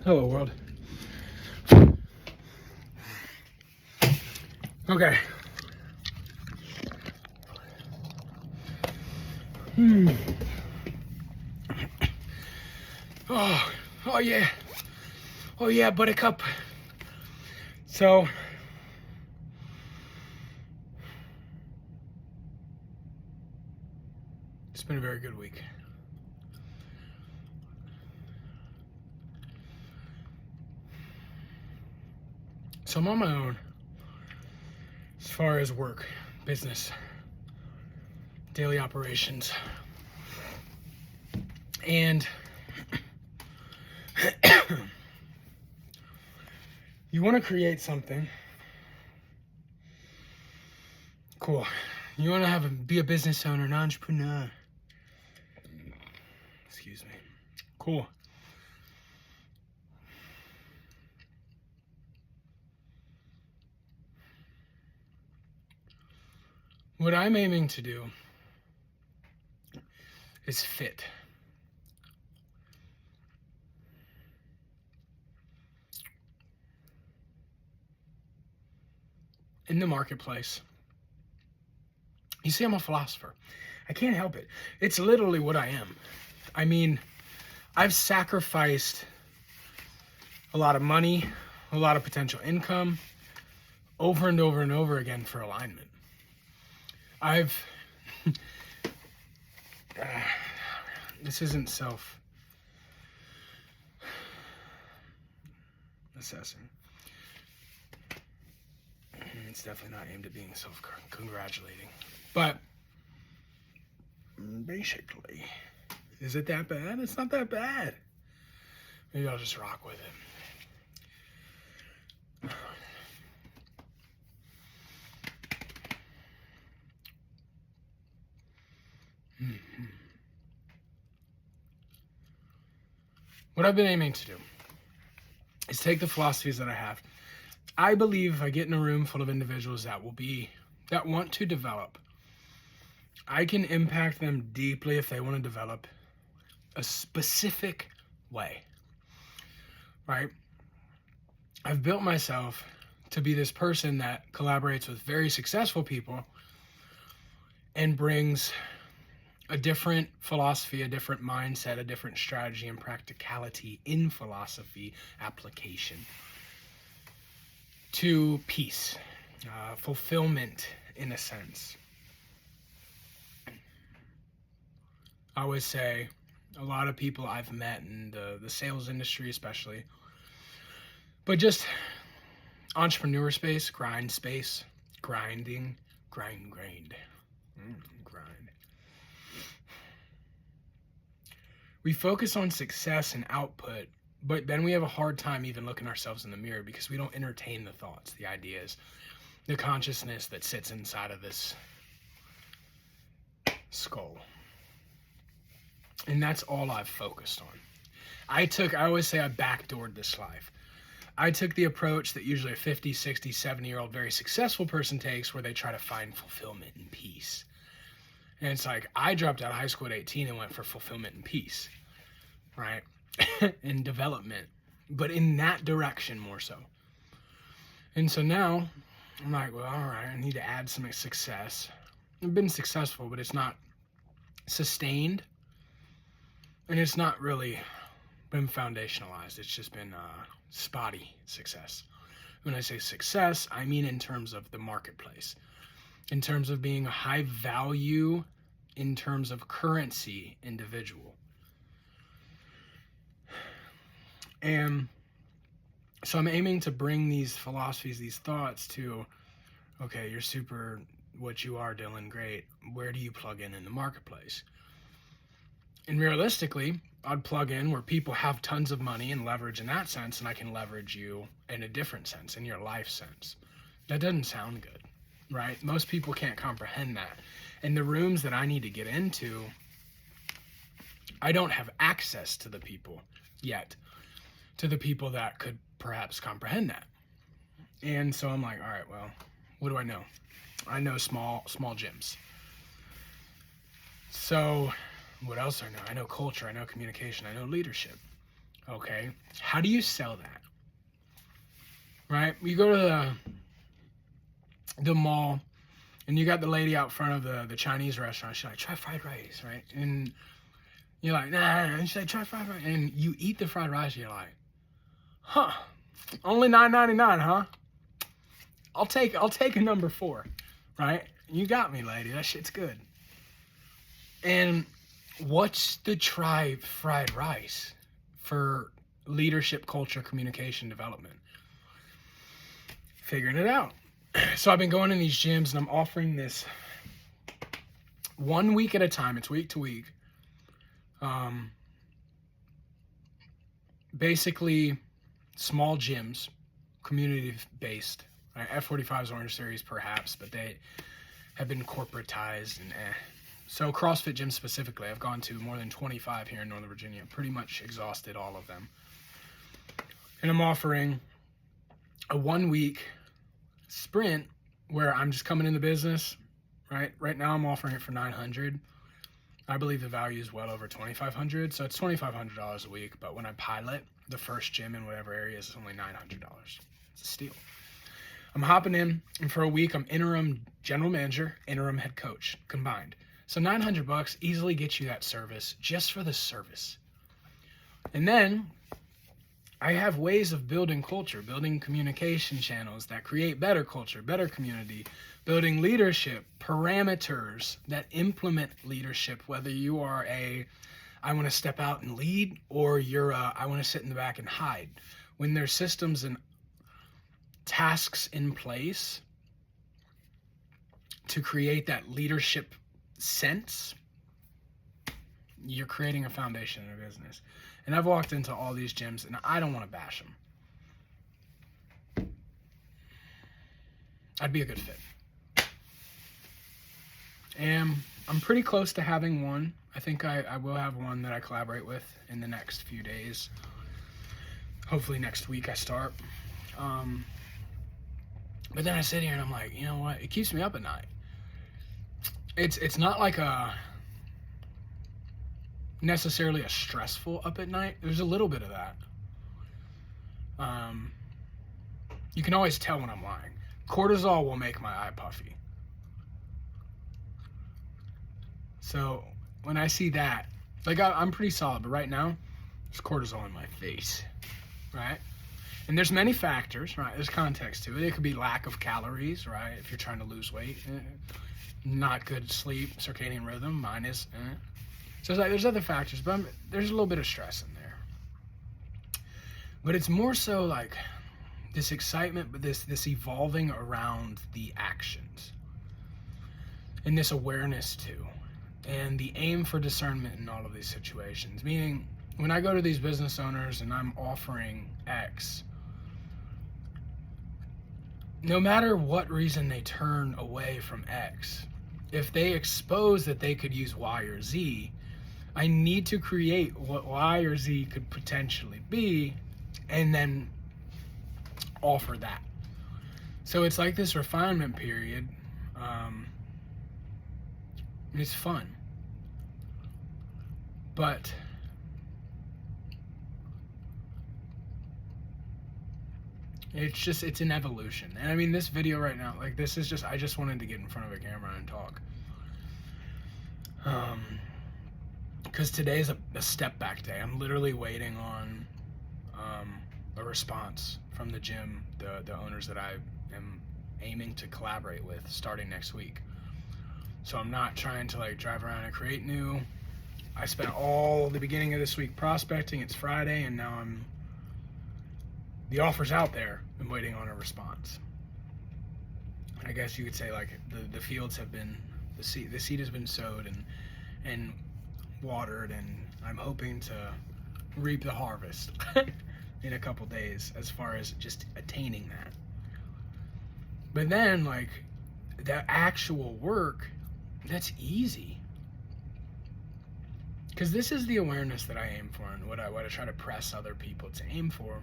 Hello, world. Okay. Oh yeah. Oh yeah, Buttercup. So, it's been a very good week. So I'm on my own as far as work, business, daily operations. And you want to create something cool. You want to be a business owner, an entrepreneur. Excuse me. Cool. What I'm aiming to do is fit. In the marketplace. You see, I'm a philosopher. I can't help it. It's literally what I am. I mean, I've sacrificed a lot of money, a lot of potential income, over and over and over again for alignment. This isn't self-assessing. It's definitely not aimed at being self-congratulating. But basically, is it that bad? It's not that bad. Maybe I'll just rock with it. What I've been aiming to do is take the philosophies that I have. I believe if I get in a room full of individuals that want to develop, I can impact them deeply if they want to develop a specific way, right? I've built myself to be this person that collaborates with very successful people and brings a different philosophy, a different mindset, a different strategy and practicality in philosophy application to peace, fulfillment in a sense. I always say a lot of people I've met in the sales industry especially, but just entrepreneur space, grind space, grinding, grind. We focus on success and output, but then we have a hard time even looking ourselves in the mirror because we don't entertain the thoughts, the ideas, the consciousness that sits inside of this skull. And that's all I've focused on. I always say I backdoored this life. I took the approach that usually a 50, 60, 70-year-old very successful person takes where they try to find fulfillment and peace. And it's like, I dropped out of high school at 18 and went for fulfillment and peace, right? And development, but in that direction more so. And so now I'm like, well, all right, I need to add some success. I've been successful, but it's not sustained. And it's not really been foundationalized. It's just been spotty success. When I say success, I mean in terms of the marketplace, in terms of being a high value, in terms of currency individual. And so I'm aiming to bring these philosophies, these thoughts to, okay, you're super what you are, Dylan, great. Where do you plug in the marketplace? And realistically, I'd plug in where people have tons of money and leverage in that sense, and I can leverage you in a different sense, in your life sense. That doesn't sound good, right? Most people can't comprehend that. And the rooms that I need to get into, I don't have access to the people yet, to the people that could perhaps comprehend that. And so I'm like, all right, well, what do I know? I know small gyms. So what else do I know? I know culture, I know communication, I know leadership. Okay, how do you sell that? Right? You go to the mall, and you got the lady out front of the Chinese restaurant. She's like, try fried rice, right? And you're like, nah. And she's like, try fried rice. And you eat the fried rice, and you're like, huh, only $9.99, huh? I'll take a number 4, right? You got me, lady. That shit's good. And what's the try fried rice for leadership, culture, communication, development? Figuring it out. So I've been going in these gyms, and I'm offering this 1 week at a time. It's week to week. Basically, small gyms, community-based. Right? F45's Orange Series, perhaps, but they have been corporatized and So CrossFit gyms specifically, I've gone to more than 25 here in Northern Virginia. Pretty much exhausted all of them. And I'm offering a 1 week sprint where I'm just coming in the business, right? Right now I'm offering it for $900. I believe the value is well over $2,500, so it's $2,500 a week. But when I pilot the first gym in whatever area, it's only $900. It's a steal. I'm hopping in, and for a week I'm interim general manager, interim head coach combined. So $900 easily gets you that service just for the service. And then I have ways of building culture, building communication channels that create better culture, better community, building leadership, parameters that implement leadership, whether you are I want to step out and lead, or you're I want to sit in the back and hide. When there's systems and tasks in place to create that leadership sense, you're creating a foundation in a business. And I've walked into all these gyms, and I don't want to bash them. I'd be a good fit. And I'm pretty close to having one. I think I will have one that I collaborate with in the next few days. Hopefully next week I start. But then I sit here and I'm like, you know what? It keeps me up at night. It's not like necessarily a stressful up at night. There's a little bit of that. You can always tell when I'm lying. Cortisol will make my eye puffy. So when I see that, like I'm pretty solid, but right now there's cortisol in my face, right? And there's many factors, right? There's context to it. It could be lack of calories, right? If you're trying to lose weight, not good sleep, circadian rhythm, mine is. So it's like there's other factors, but there's a little bit of stress in there. But it's more so like this excitement, but this evolving around the actions. And this awareness too. And the aim for discernment in all of these situations. Meaning, when I go to these business owners and I'm offering X, no matter what reason they turn away from X, if they expose that they could use Y or Z, I need to create what Y or Z could potentially be and then offer that. So it's like this refinement period. It's fun. But it's an evolution. And I mean, this video right now, like this is just, I just wanted to get in front of a camera and talk. Because today's a step back day. I'm literally waiting on a response from the gym, the owners that I am aiming to collaborate with starting next week. So I'm not trying to like drive around and create new. I spent all the beginning of this week prospecting. It's Friday, and now the offer's out there. I'm waiting on a response. I guess you could say like the fields have been, the seed has been sowed and watered, and I'm hoping to reap the harvest in a couple days as far as just attaining that. But then like the actual work, that's easy. Because this is the awareness that I aim for, and what I try to press other people to aim for.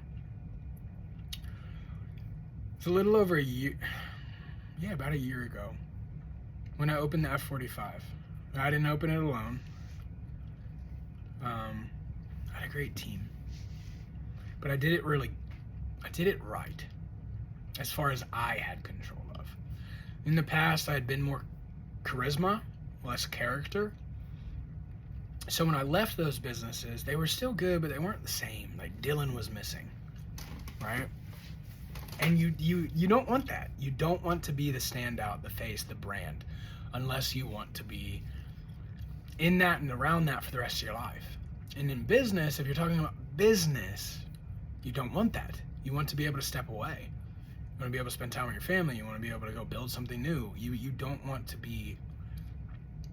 It's a little over a year, about a year ago, when I opened the F45. I didn't open it alone. I had a great team. but I did it right, as far as I had control of. In the past, I had been more charisma, less character. So when I left those businesses, they were still good, but they weren't the same. Like Dylan was missing, right? And you don't want that. You don't want to be the standout, the face, the brand, unless you want to be in that and around that for the rest of your life. And in business, if you're talking about business, you don't want that. You want to be able to step away. You want to be able to spend time with your family. You want to be able to go build something new. You don't want to be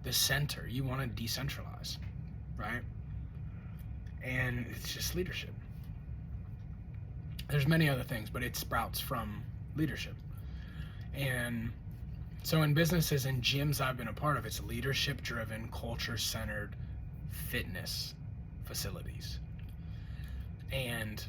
the center. You want to decentralize, right? And it's just leadership. There's many other things, but it sprouts from leadership. And so in businesses and gyms I've been a part of, it's leadership-driven, culture-centered fitness facilities. And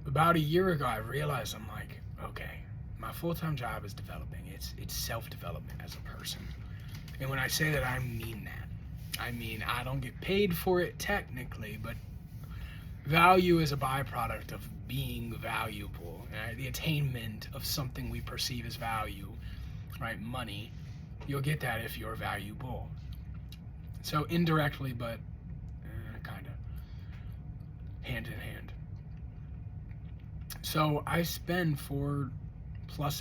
about a year ago, I realized, I'm like, okay, my full-time job is developing. It's self-development as a person. And when I say that, I mean that. I mean, I don't get paid for it technically, but value is a byproduct of being valuable. Right? The attainment of something we perceive as value, right? Money, you'll get that if you're valuable. So indirectly, but kind of hand in hand. So I spend 4+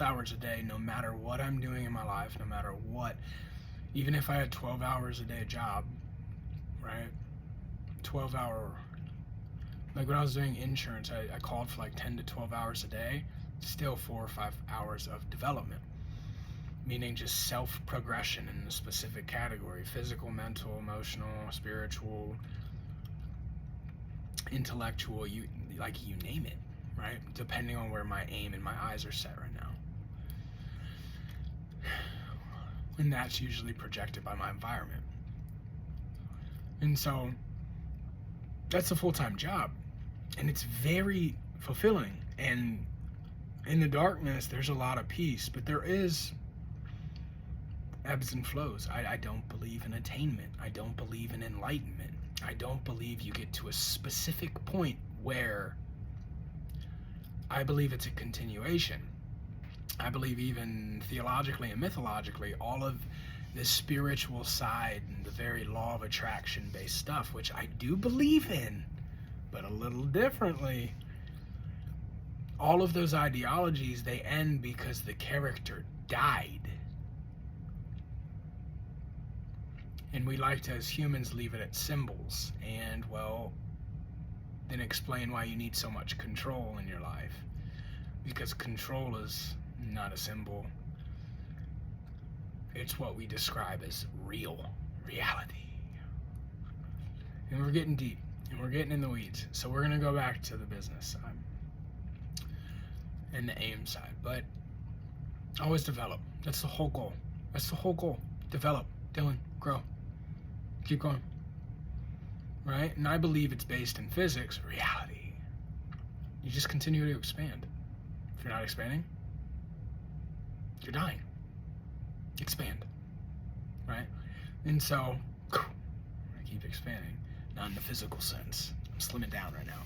hours a day, no matter what I'm doing in my life, no matter what. Even if I had 12 hours a day job, right? 12 hour, like when I was doing insurance, I called for like 10 to 12 hours a day, still 4 or 5 hours of development, meaning just self-progression in a specific category: physical, mental, emotional, spiritual, intellectual, you name it, right? Depending on where my aim and my eyes are set right now. And that's usually projected by my environment. And so that's a full-time job, and it's very fulfilling. And in the darkness, there's a lot of peace, but there is ebbs and flows. I don't believe in attainment. I don't believe in enlightenment. I don't believe you get to a specific point where. I believe it's a continuation. I believe even theologically and mythologically, all of the spiritual side and the very law of attraction based stuff, which I do believe in, but a little differently, all of those ideologies, they end because the character died. And we like to, as humans, leave it at symbols. And, well, then explain why you need so much control in your life. Because control is not a symbol. It's what we describe as reality. And we're getting deep, and we're getting in the weeds. So we're going to go back to the business side and the aim side. But always develop. That's the whole goal. Develop. Dylan, grow. Keep going. Right? And I believe it's based in physics, reality. You just continue to expand. If you're not expanding, you're dying. Expand. Right? And so, I keep expanding. Not in the physical sense. I'm slimming down right now.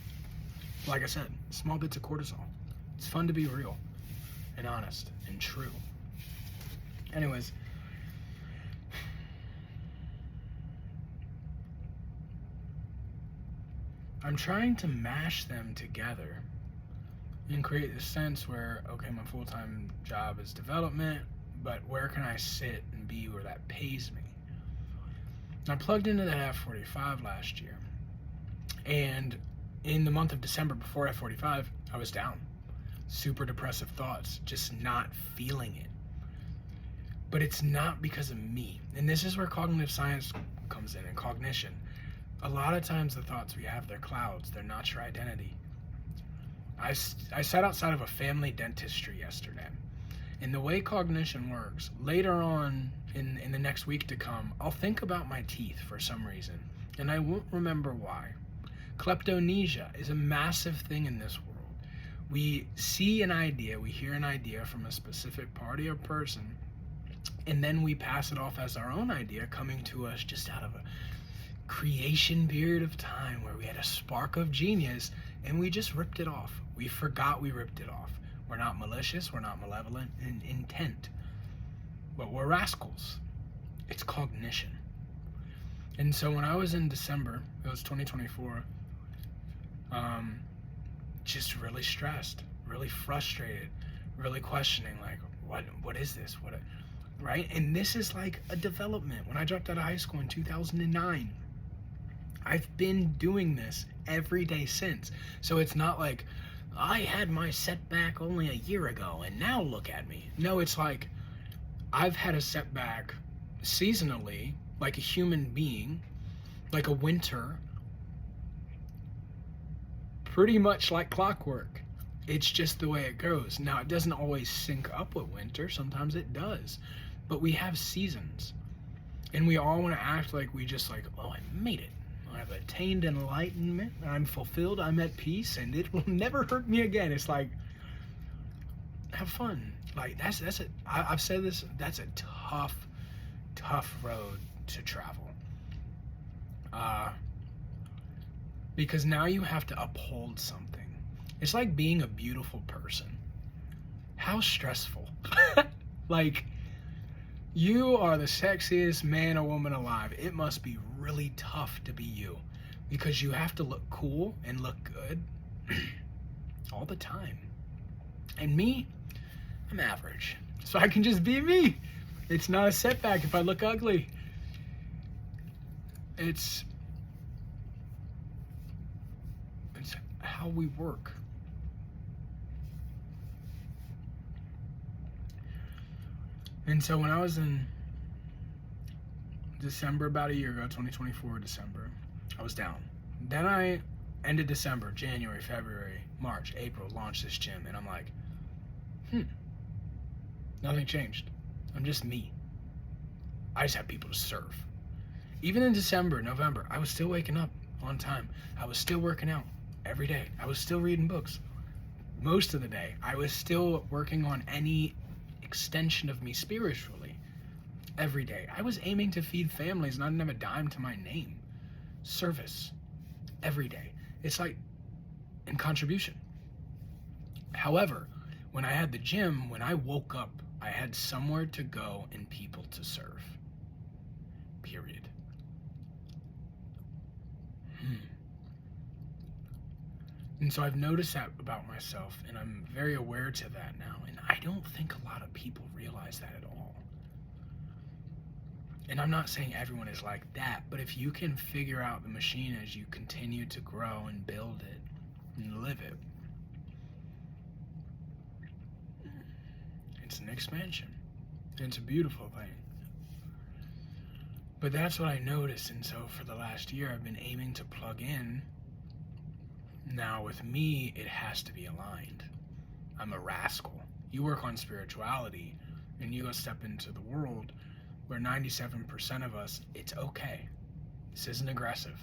Like I said, small bits of cortisol. It's fun to be real and honest and true. Anyways, I'm trying to mash them together and create this sense where, okay, my full-time job is development, but where can I sit and be where that pays me? I plugged into that F45 last year, and in the month of December before F45, I was down. Super depressive thoughts, just not feeling it. But it's not because of me. And this is where cognitive science comes in, and cognition. A lot of times the thoughts we have, they're clouds. They're not your identity. I sat outside of a family dentistry yesterday. And the way cognition works, later on in the next week to come, I'll think about my teeth for some reason. And I won't remember why. Kleptomnesia is a massive thing in this world. We see an idea, we hear an idea from a specific party or person, and then we pass it off as our own idea coming to us just out of a creation period of time where we had a spark of genius and we just ripped it off. We forgot we ripped it off. We're not malicious, we're not malevolent in intent, but we're rascals. It's cognition. And so when I was in December, it was 2024, just really stressed, really frustrated, really questioning, like, what is this? Right? And this is like a development. When I dropped out of high school in 2009, I've been doing this every day since. So it's not like I had my setback only a year ago and now look at me. No, it's like I've had a setback seasonally, like a human being, like a winter, pretty much like clockwork. It's just the way it goes. Now, it doesn't always sync up with winter. Sometimes it does. But we have seasons. And we all want to act like we just like, oh, I made it. I've attained enlightenment. I'm fulfilled. I'm at peace. And it will never hurt me again. It's like, have fun. Like, I've said this, that's a tough road to travel. Because now you have to uphold something. It's like being a beautiful person. How stressful. Like, you are the sexiest man or woman alive. It must be really tough to be you. Because you have to look cool and look good all the time. And me, I'm average. So I can just be me. It's not a setback if I look ugly. It's how we work. And so when I was in December, about a year ago, 2024 December, I was down. Then I ended December, January, February, March, April, launched this gym, and I'm like, nothing changed. I'm just me. I just have people to serve. Even in December, November, I was still waking up on time. I was still working out every day. I was still reading books most of the day. I was still working on any extension of me spiritually every day. I was aiming to feed families and I didn't have a dime to my name. Service every day. It's like in contribution. However, when I had the gym, when I woke up, I had somewhere to go and people to serve. Period. And so I've noticed that about myself, and I'm very aware to that now. And I don't think a lot of people realize that at all. And I'm not saying everyone is like that, but if you can figure out the machine as you continue to grow and build it and live it, it's an expansion. It's a beautiful thing. But that's what I noticed, and so for the last year I've been aiming to plug in. Now with me, it has to be aligned. I'm a rascal. You work on spirituality, and you go step into the world where 97% of us, it's okay. This isn't aggressive.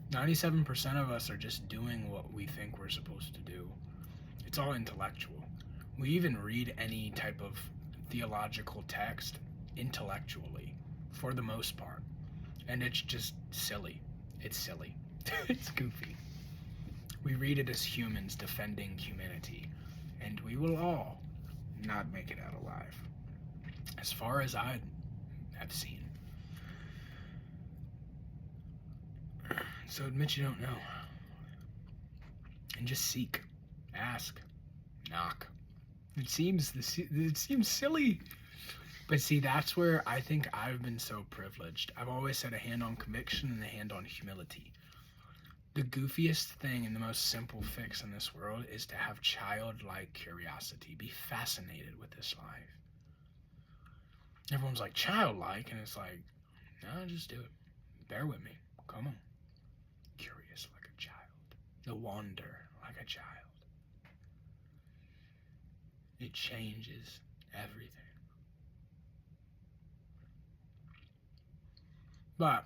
97% of us are just doing what we think we're supposed to do. It's all intellectual. We even read any type of theological text intellectually, for the most part. And it's just silly. It's silly. It's goofy. We read it as humans defending humanity, and we will all not make it out alive, as far as I have seen. So admit you don't know, and just seek, ask, knock. It seems silly, but see, that's where I think I've been so privileged. I've always said a hand on conviction and a hand on humility. The goofiest thing and the most simple fix in this world is to have childlike curiosity. Be fascinated with this life. Everyone's like, childlike, and it's like, no, just do it. Bear with me. Come on. Curious like a child. The wonder like a child. It changes everything. But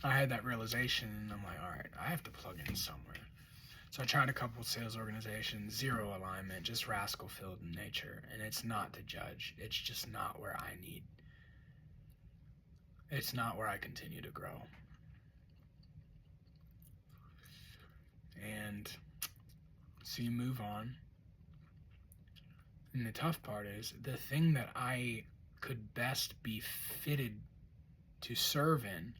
I had that realization, and I'm like, all right, I have to plug in somewhere. So I tried a couple sales organizations, zero alignment, just rascal-filled in nature. And it's not to judge. It's just not where I need. It's not where I continue to grow. And so you move on. And the tough part is, the thing that I could best be fitted to serve in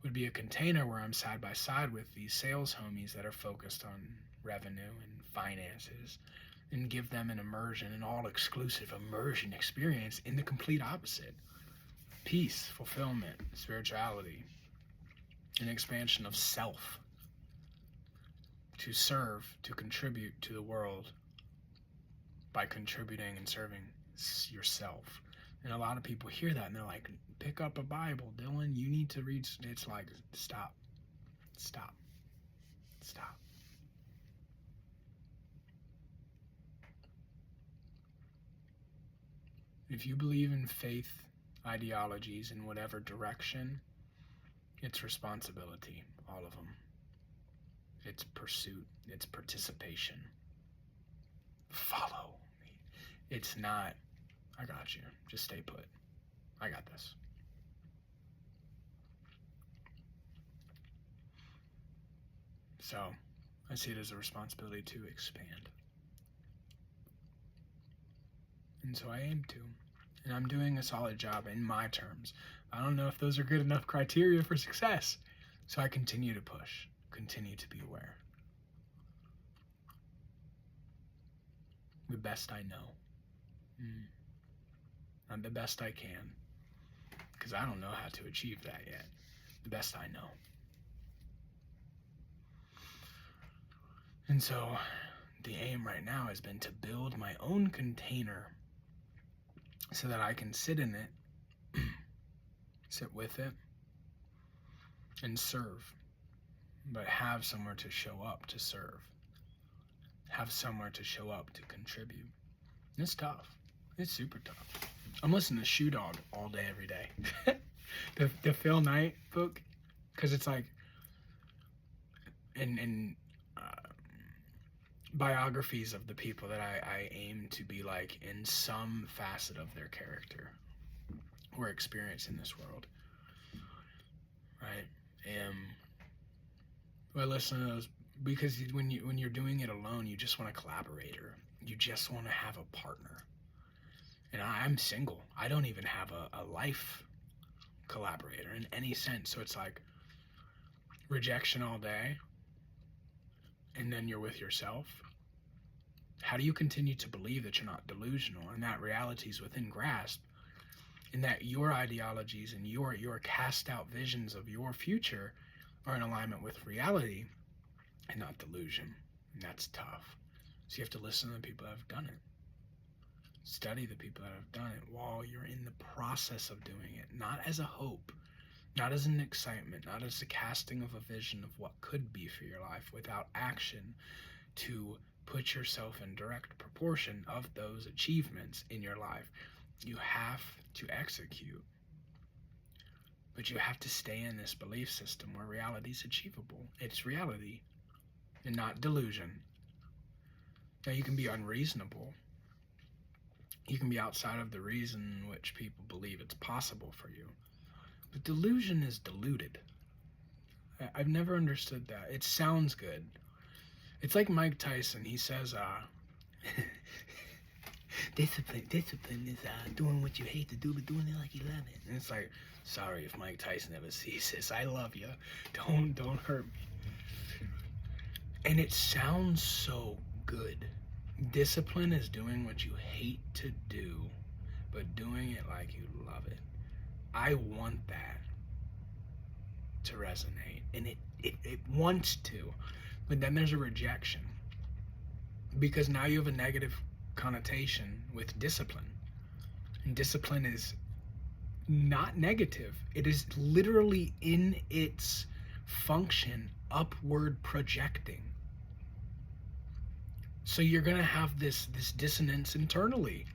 would be a container where I'm side by side with these sales homies that are focused on revenue and finances, and give them an immersion, an all-exclusive immersion experience in the complete opposite. Peace, fulfillment, spirituality, an expansion of self, to serve, to contribute to the world by contributing and serving yourself. And a lot of people hear that and they're like, pick up a Bible, Dylan, you need to read. It's like, stop. If you believe in faith ideologies in whatever direction, it's responsibility, all of them. It's pursuit, it's participation. Follow me. It's not, I got you, just stay put. I got this. So, I see it as a responsibility to expand. And so I aim to. And I'm doing a solid job in my terms. I don't know if those are good enough criteria for success. So I continue to push, continue to be aware. The best I know. I'm the best I can. Because I don't know how to achieve that yet. The best I know. And so the aim right now has been to build my own container so that I can sit in it, sit with it, and serve. But have somewhere to show up to serve. Have somewhere to show up to contribute. And it's tough. It's super tough. I'm listening to Shoe Dog all day, every day. the Phil Knight book, because it's like, in biographies of the people that I aim to be like in some facet of their character or experience in this world, right? I listen to those because when you're doing it alone, you just want a collaborator. You just want to have a partner. And I'm single. I don't even have a life collaborator in any sense. So it's like rejection all day, and then you're with yourself. How do you continue to believe that you're not delusional and that reality is within grasp, and that your ideologies and your cast out visions of your future are in alignment with reality and not delusion? And that's tough. So you have to listen to the people that have done it. Study the people that have done it while you're in the process of doing it, not as a hope, not as an excitement, not as a casting of a vision of what could be for your life, without action to put yourself in direct proportion of those achievements in your life. You have to execute, but you have to stay in this belief system where reality is achievable. It's reality and not delusion. Now, you can be unreasonable. You can be outside of the reason in which people believe it's possible for you. But delusion is deluded. I've never understood that. It sounds good. It's like Mike Tyson. He says, discipline is doing what you hate to do, but doing it like you love it. And it's like, sorry if Mike Tyson ever sees this. I love you. Don't hurt me. And it sounds so good. Discipline is doing what you hate to do, but doing it like you love it. I want that to resonate, and it wants to, but then there's a rejection, because now you have a negative connotation with discipline, and discipline is not negative. It is literally in its function upward projecting. So you're going to have this dissonance internally.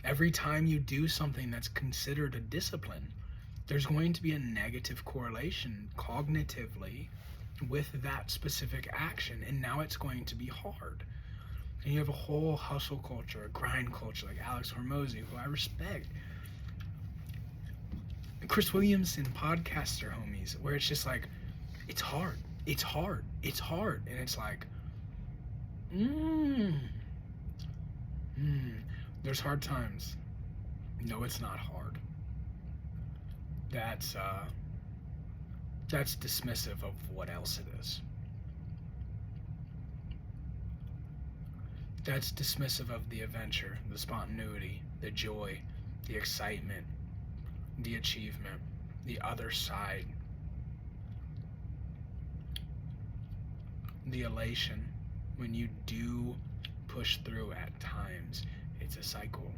Every time you do something that's considered a discipline, there's going to be a negative correlation cognitively with that specific action, and now it's going to be hard. And you have a whole hustle culture, a grind culture, like Alex Hormozy, who I respect. Chris Williamson, podcaster homies, where it's just like, it's hard. It's hard. It's hard. And it's like, mm, there's hard times. No, it's not hard. That's dismissive of what else it is. That's dismissive of the adventure, the spontaneity, the joy, the excitement, the achievement, the other side, the elation when you do push through at times. It's a cycle.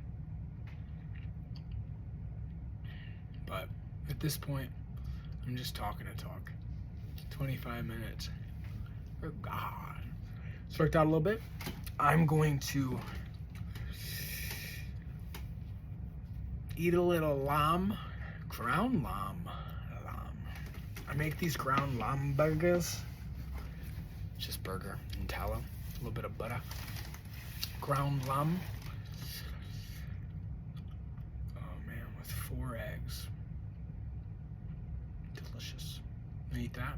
But at this point, I'm just talking to talk. 25 minutes. Oh God. It's worked out a little bit. I'm going to eat a little lamb, ground lamb. I make these ground lamb burgers. Just burger and tallow, a little bit of butter. Ground lamb. Oh man, with 4 eggs. Delicious. Eat that.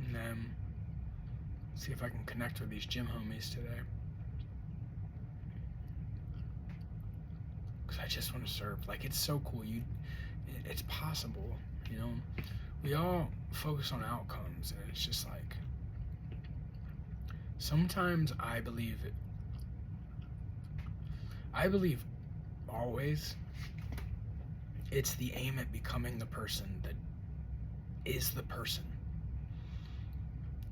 And then see if I can connect with these gym homies today. Because I just want to serve. Like, it's so cool. It's possible, you know. We all focus on outcomes, and it's just like, sometimes I believe always it's the aim at becoming the person that is the person.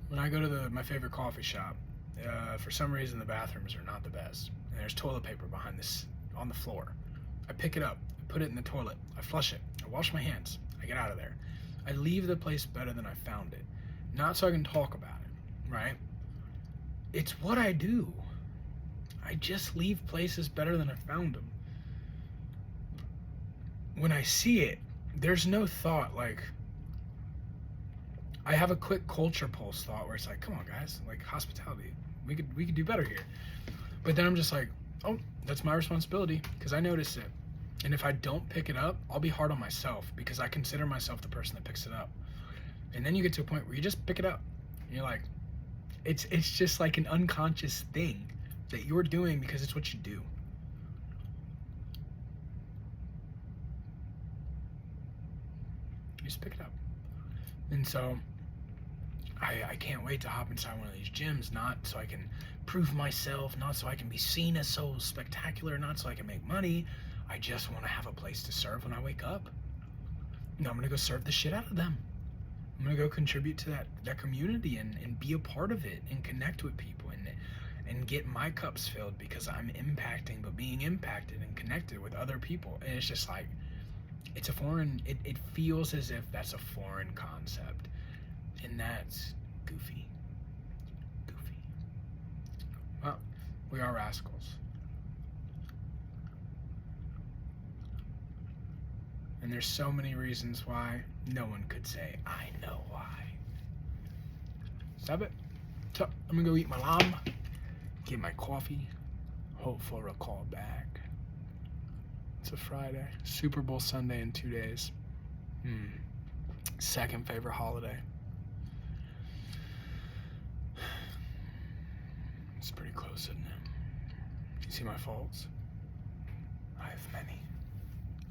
When I go to my favorite coffee shop, for some reason the bathrooms are not the best, and there's toilet paper behind this on the floor. I pick it up, I put it in the toilet, I flush it, I wash my hands, I get out of there. I leave the place better than I found it. Not so I can talk about it, right? It's what I do. I just leave places better than I found them. When I see it, there's no thought like, I have a quick culture pulse thought where it's like, come on guys, like hospitality, we could do better here. But then I'm just like, oh, that's my responsibility because I noticed it. And if I don't pick it up, I'll be hard on myself because I consider myself the person that picks it up. And then you get to a point where you just pick it up. And you're like, it's just like an unconscious thing that you're doing because it's what you do. You just pick it up. And so I can't wait to hop inside one of these gyms, not so I can prove myself, not so I can be seen as so spectacular, not so I can make money. I just want to have a place to serve when I wake up. And I'm going to go serve the shit out of them. I'm going to go contribute to that community and be a part of it and connect with people and get my cups filled because I'm impacting, but being impacted and connected with other people. And it's just like, it's a foreign, it feels as if that's a foreign concept. And that's goofy. Well, we are rascals. And there's so many reasons why no one could say, I know why. Stop it. So, I'm gonna go eat my lamb, get my coffee, hope for a call back. It's a Friday. Super Bowl Sunday in 2 days. Second favorite holiday. It's pretty close, isn't it? You see my faults? I have many.